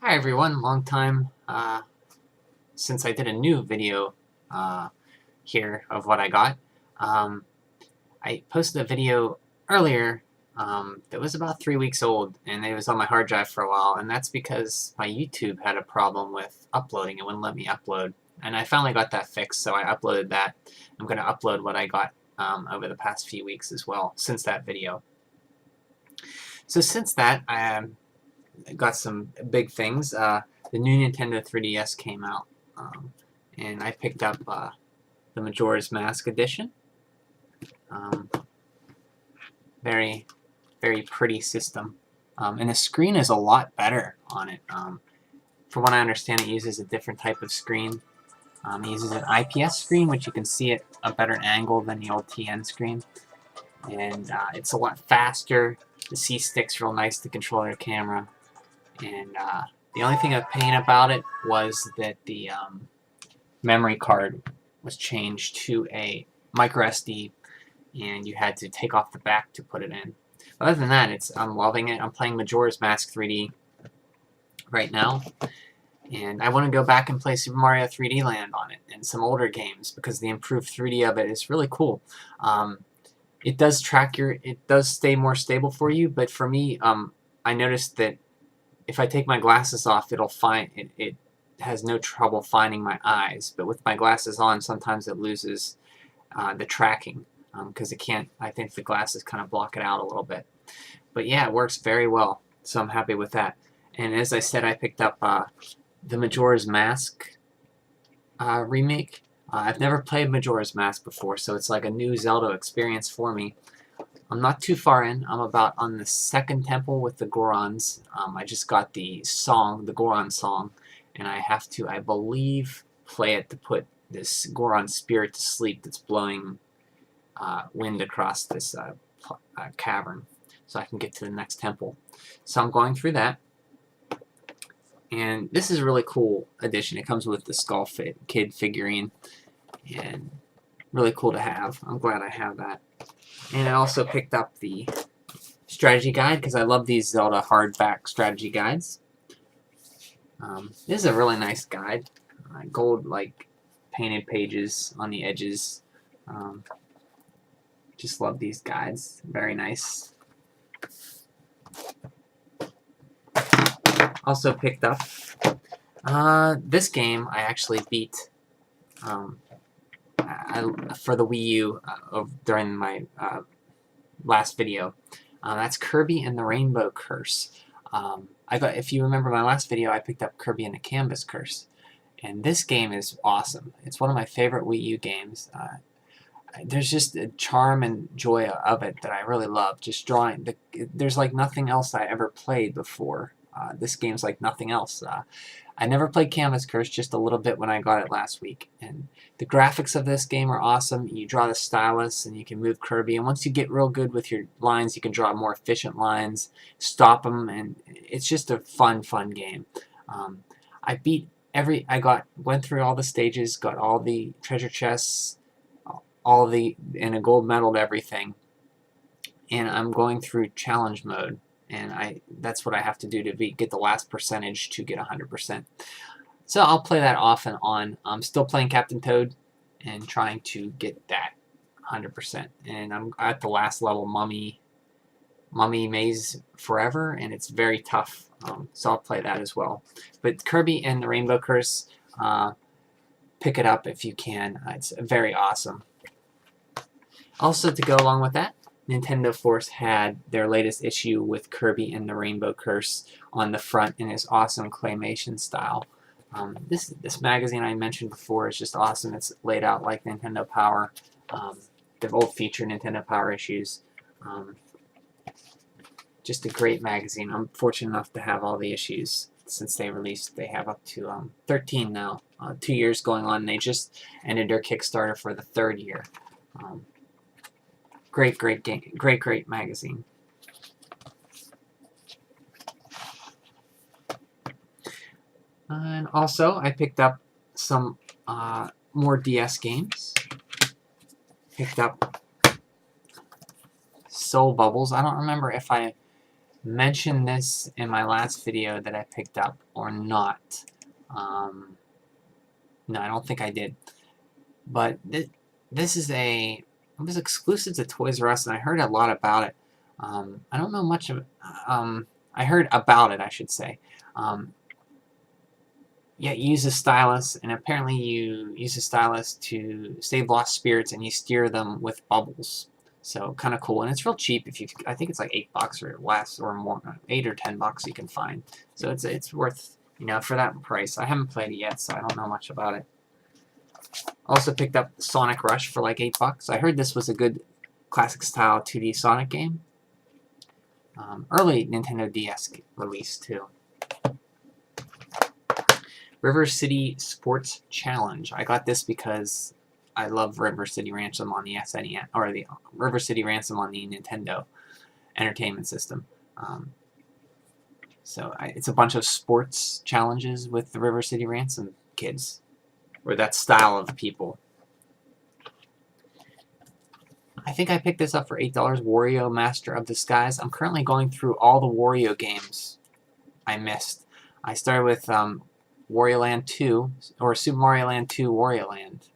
Hi everyone, long time since I did a new video here of what I got. Um, I posted a video earlier that was about 3 weeks old, and it was on my hard drive for a while, and that's because my YouTube had a problem with uploading. It wouldn't let me upload, and I finally got that fixed, so I uploaded that. I'm going to upload what I got over the past few weeks as well, since that video. So since that, I got some big things. The new Nintendo 3DS came out, and I picked up the Majora's Mask edition. Very, very pretty system. And the screen is a lot better on it. From what I understand, it uses a different type of screen. It uses an IPS screen, which you can see at a better angle than the old TN screen. And it's a lot faster. The C-stick's real nice to control your camera. And the only thing of pain about it was that the memory card was changed to a micro SD, and you had to take off the back to put it in. But other than that, I'm loving it. I'm playing Majora's Mask 3D right now, and I want to go back and play Super Mario 3D Land on it and some older games because the improved 3D of it is really cool. It does stay more stable for you, but for me, I noticed that if I take my glasses off, it has no trouble finding my eyes. But with my glasses on, sometimes it loses the tracking because it can't. I think the glasses kind of block it out a little bit. But yeah, it works very well, so I'm happy with that. And as I said, I picked up the Majora's Mask remake. I've never played Majora's Mask before, so it's like a new Zelda experience for me. I'm not too far in. I'm about on the second temple with the Gorons. I just got the song, the Goron song, and I have to, I believe, play it to put this Goron spirit to sleep that's blowing wind across this cavern so I can get to the next temple. So I'm going through that. And this is a really cool addition. It comes with the Skull Kid figurine, and really cool to have. I'm glad I have that. And I also picked up the strategy guide because I love these Zelda hardback strategy guides. This is a really nice guide. Gold, like, painted pages on the edges. Just love these guides. Very nice. Also picked up this game I actually beat for the Wii U during my last video. That's Kirby and the Rainbow Curse. If you remember my last video, I picked up Kirby and the Canvas Curse, and this game is awesome. It's one of my favorite Wii U games. There's just a charm and joy of it that I really love. Just drawing. There's like nothing else I ever played before. This game's like nothing else. I never played Canvas Curse, just a little bit when I got it last week. And the graphics of this game are awesome. You draw the stylus and you can move Kirby. And once you get real good with your lines, you can draw more efficient lines, stop them, and it's just a fun game. I went through all the stages, got all the treasure chests, and a gold medal to everything. And I'm going through challenge mode. And that's what I have to do to get the last percentage to get 100%. So I'll play that off and on. I'm still playing Captain Toad and trying to get that 100%. And I'm at the last level, Mummy Maze Forever, and it's very tough. So I'll play that as well. But Kirby and the Rainbow Curse, pick it up if you can. It's very awesome. Also, to go along with that, Nintendo Force had their latest issue with Kirby and the Rainbow Curse on the front in its awesome claymation style. This magazine I mentioned before is just awesome. It's laid out like Nintendo Power. They've old feature Nintendo Power issues. Just a great magazine. I'm fortunate enough to have all the issues since they released. They have up to 13 now. 2 years going on. They just ended their Kickstarter for the 3rd year. Great game. Great magazine. And also, I picked up some more DS games. Picked up Soul Bubbles. I don't remember if I mention this in my last video that I picked up or not. No, I don't think I did. But this is it was exclusive to Toys R Us, and I heard a lot about it. I don't know much of I heard about it, I should say. Yeah, you use a stylus, and apparently you use a stylus to save lost spirits, and you steer them with bubbles. So kind of cool, and it's real cheap. I think it's like $8 or less or more, $8 or $10 you can find. So it's worth, for that price. I haven't played it yet, so I don't know much about it. Also picked up Sonic Rush for like $8. I heard this was a good classic style 2D Sonic game. Early Nintendo DS release too. River City Sports Challenge. I got this because I love River City Ransom on the SNES, or the River City Ransom on the Nintendo Entertainment System. So it's a bunch of sports challenges with the River City Ransom kids, or that style of people. I think I picked this up for $8, Wario Master of Disguise. I'm currently going through all the Wario games I missed. I started with Wario Land 2, or Super Mario Land 2 Wario Land.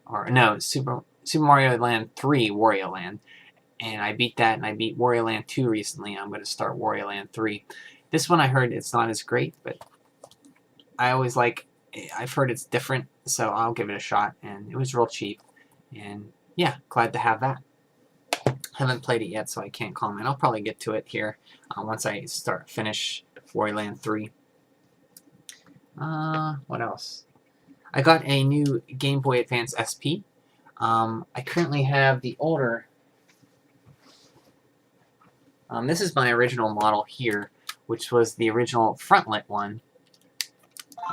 Or, no, Super Mario Land 3 Wario Land. And I beat that, and I beat Wario Land 2 recently. I'm going to start Wario Land 3. This one I heard it's not as great, but I've heard it's different, so I'll give it a shot. And it was real cheap. And yeah, glad to have that. Haven't played it yet, so I can't comment. I'll probably get to it here once I finish Wario Land 3. What else? I got a new Game Boy Advance SP. I currently have the older. This is my original model here, which was the original front lit one,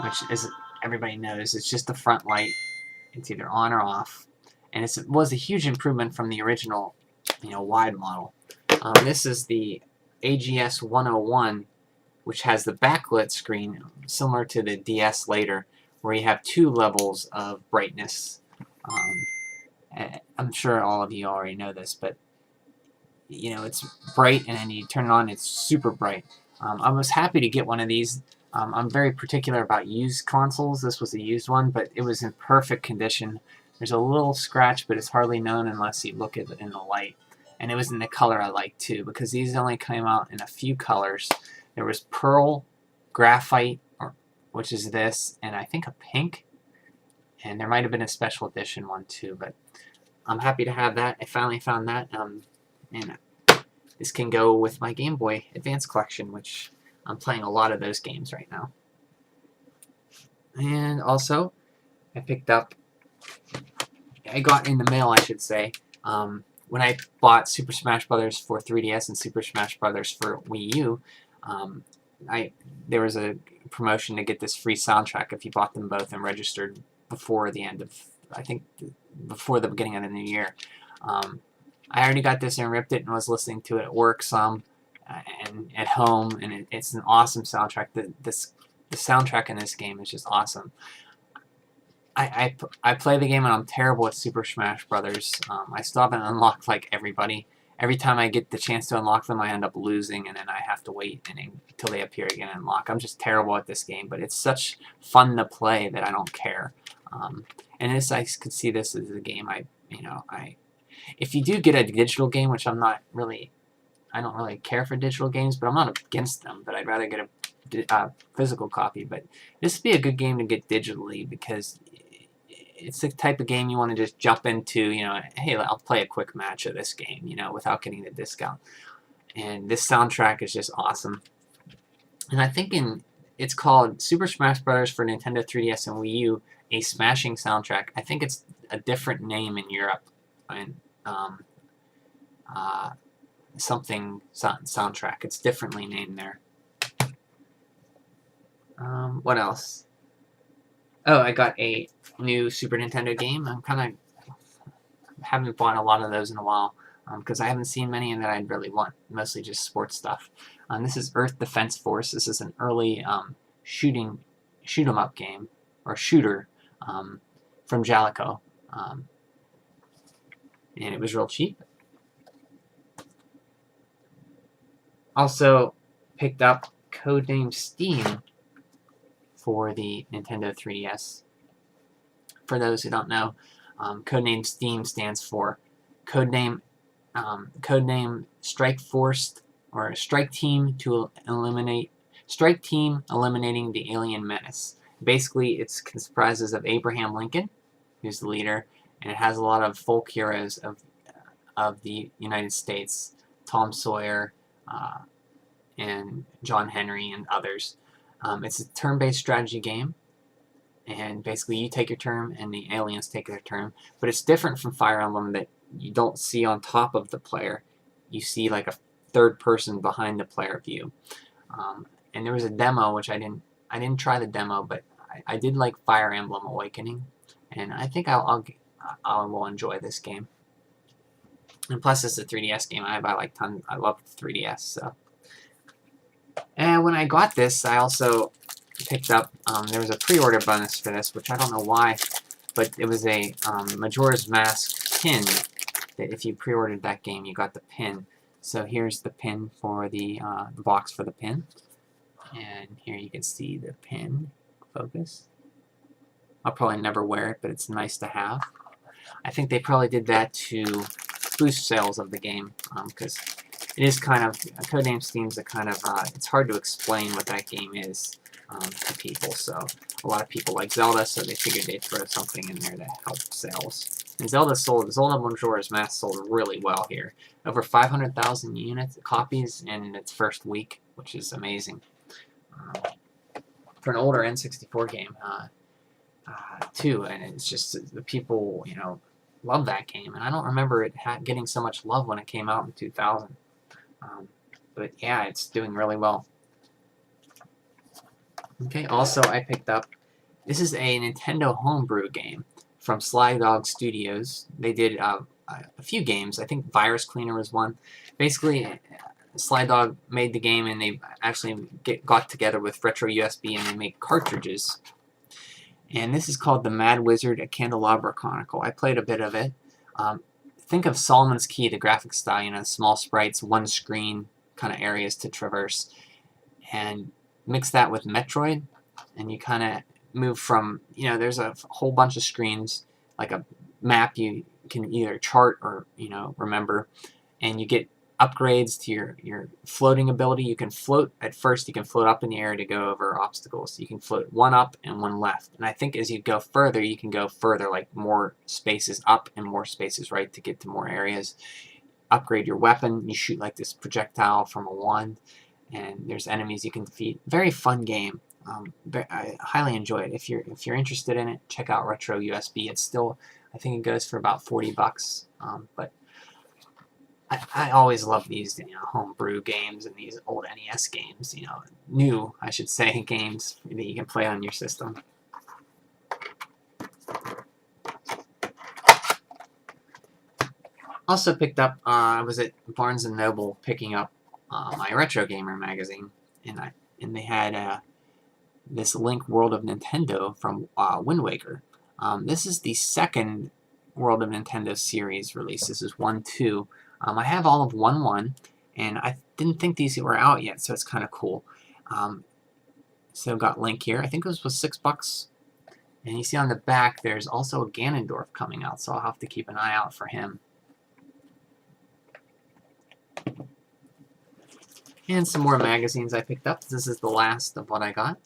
which, as everybody knows, it's just the front light. It's either on or off, and it was a huge improvement from the original, wide model. This is the AGS 101, which has the backlit screen, similar to the DS later, where you have 2 levels of brightness. I'm sure all of you already know this, but it's bright, and then you turn it on, it's super bright. I was happy to get one of these. I'm very particular about used consoles. This was a used one, but it was in perfect condition. There's a little scratch, but it's hardly known unless you look at it in the light. And it was in the color I like too, because these only came out in a few colors. There was pearl, graphite, which is this, and I think a pink. And there might have been a special edition one too, but I'm happy to have that. I finally found that. And this can go with my Game Boy Advance collection, which I'm playing a lot of those games right now. And also, I got in the mail, I should say, when I bought Super Smash Bros. For 3DS and Super Smash Bros. For Wii U, there was a promotion to get this free soundtrack if you bought them both and registered before the end of, I think, before the beginning of the new year. I already got this and ripped it and was listening to it at work some and at home, and it's an awesome soundtrack. The soundtrack in this game is just awesome. I play the game and I'm terrible at Super Smash Brothers. I still haven't unlocked like everybody. Every time I get the chance to unlock them, I end up losing, and then I have to wait until they appear again and unlock. I'm just terrible at this game, but it's such fun to play that I don't care. And I could see this as a game if you do get a digital game, which I don't really care for digital games, but I'm not against them, but I'd rather get a physical copy. But this would be a good game to get digitally, because it's the type of game you want to just jump into, hey, I'll play a quick match of this game, without getting the discount. And this soundtrack is just awesome. And I think it's called Super Smash Bros. For Nintendo 3DS and Wii U, a smashing soundtrack. I think it's a different name in Europe, and something soundtrack. It's differently named there. What else? Oh, I got a new Super Nintendo game. Haven't bought a lot of those in a while, because I haven't seen many that I'd really want. Mostly just sports stuff. This is Earth Defense Force. This is an early shoot 'em up game, or shooter, from Jaleco, and it was real cheap. Also, picked up Codename Steam for the Nintendo 3DS. For those who don't know, Codename Steam stands for Codename Strike Force, or Strike Team eliminating the alien menace. Basically, it comprises of Abraham Lincoln, who's the leader, and it has a lot of folk heroes of the United States, Tom Sawyer, and John Henry, and others. It's a turn-based strategy game, and basically you take your turn and the aliens take their turn, but it's different from Fire Emblem that you don't see on top of the player. You see like a third person behind the player view. And there was a demo, which I didn't try the demo, but I did like Fire Emblem Awakening, and I think I will enjoy this game. And plus, it's a 3DS game. I love the 3DS. So, and when I got this, I also picked up. There was a pre-order bonus for this, which I don't know why, but it was a Majora's Mask pin. That if you pre-ordered that game, you got the pin. So here's the pin for the box for the pin. And here you can see the pin. Focus. I'll probably never wear it, but it's nice to have. I think they probably did that to boost sales of the game, because it is kind of, Codename Steam's a kind of, it's hard to explain what that game is to people, so a lot of people like Zelda, so they figured they'd throw something in there to help sales. And Zelda Majora's Mask sold really well here. Over 500,000 copies in its first week, which is amazing. For an older N64 game, too, and it's just the people, love that game, and I don't remember it getting so much love when it came out in 2000. But yeah, it's doing really well. Okay, also I picked up, this is a Nintendo homebrew game from Sly Dog Studios. They did a few games. I think Virus Cleaner was one. Basically, Sly Dog made the game, and they actually got together with Retro USB, and they make cartridges. And this is called The Mad Wizard: A Candelabra Chronicle. I played a bit of it. Think of Solomon's Key, the graphic style, small sprites, one screen kind of areas to traverse. And mix that with Metroid, and you kind of move from, there's a whole bunch of screens, like a map you can either chart or, remember, and you get upgrades to your floating ability. You can float, at first you can float up in the air to go over obstacles. You can float one up and one left, and I think as you go further, you can go further, like more spaces up and more spaces right to get to more areas. Upgrade your weapon, you shoot like this projectile from a wand, and there's enemies you can defeat. Very fun game. I highly enjoy it. If you're interested in it, check out Retro USB. It's still, I think it goes for about $40. But I always love these, homebrew games and these old NES games. New, I should say, games that you can play on your system. Also picked up. I was at Barnes & Noble picking up my Retro Gamer magazine, and they had this Link World of Nintendo from Wind Waker. This is the second World of Nintendo series release. This is 1-2. I have all of 1-1, and I didn't think these were out yet, so it's kind of cool. So got Link here. I think this was $6. And you see on the back, there's also a Ganondorf coming out, so I'll have to keep an eye out for him. And some more magazines I picked up. This is the last of what I got.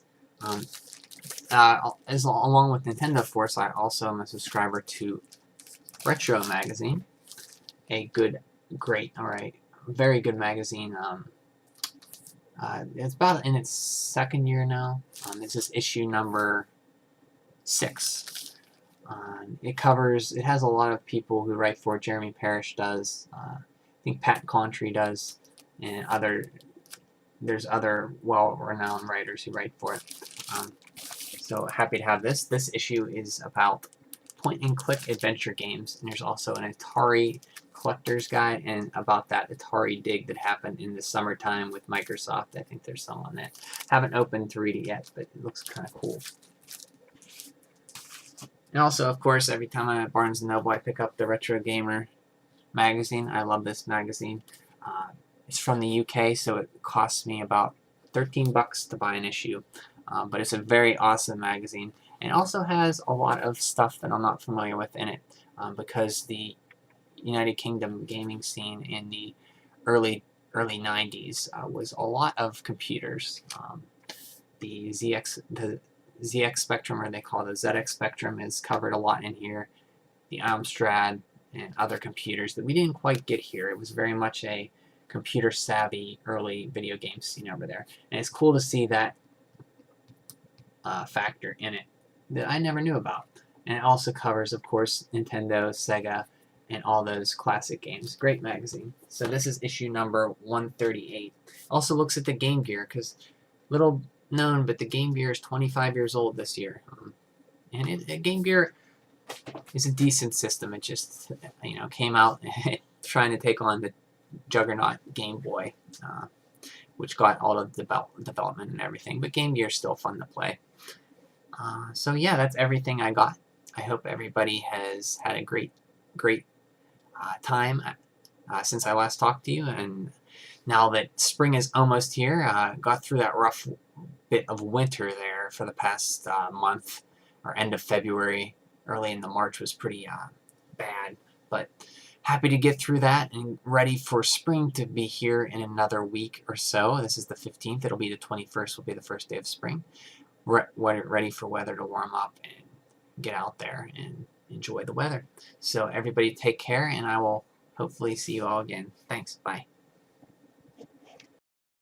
Along with Nintendo Force, I also am a subscriber to Retro Magazine. A very good magazine. It's about in its second year now. This is issue number 6. It has a lot of people who write for it. Jeremy Parrish does. I think Pat Contry does, and there's other well-renowned writers who write for it. So happy to have this. This issue is about point-and-click adventure games, and there's also an Atari collector's guide and about that Atari dig that happened in the summertime with Microsoft. I think there's some on that. Haven't opened to read it yet, but it looks kind of cool. And also, of course, every time I'm at Barnes & Noble, I pick up the Retro Gamer magazine. I love this magazine. It's from the UK, so it costs me about $13 to buy an issue. But it's a very awesome magazine. And it also has a lot of stuff that I'm not familiar with in it, because the United Kingdom gaming scene in the early 90s was a lot of computers. The ZX Spectrum, or they call it the ZX Spectrum, is covered a lot in here. The Amstrad and other computers that we didn't quite get here. It was very much a computer-savvy early video game scene over there. And it's cool to see that factor in it that I never knew about. And it also covers, of course, Nintendo, Sega, and all those classic games. Great magazine. So this is issue number 138. Also looks at the Game Gear, because little known, but the Game Gear is 25 years old this year. And Game Gear is a decent system. It just, came out trying to take on the juggernaut Game Boy, which got all of the development and everything. But Game Gear is still fun to play. So yeah, that's everything I got. I hope everybody has had a great time since I last talked to you. And now that spring is almost here, got through that rough bit of winter there for the past month, or end of February, early into March was pretty bad. But happy to get through that and ready for spring to be here in another week or so. This is the 15th. It'll be the 21st will be the first day of spring. Ready for weather to warm up and get out there and enjoy the weather. So everybody take care, and I will hopefully see you all again. Thanks. Bye.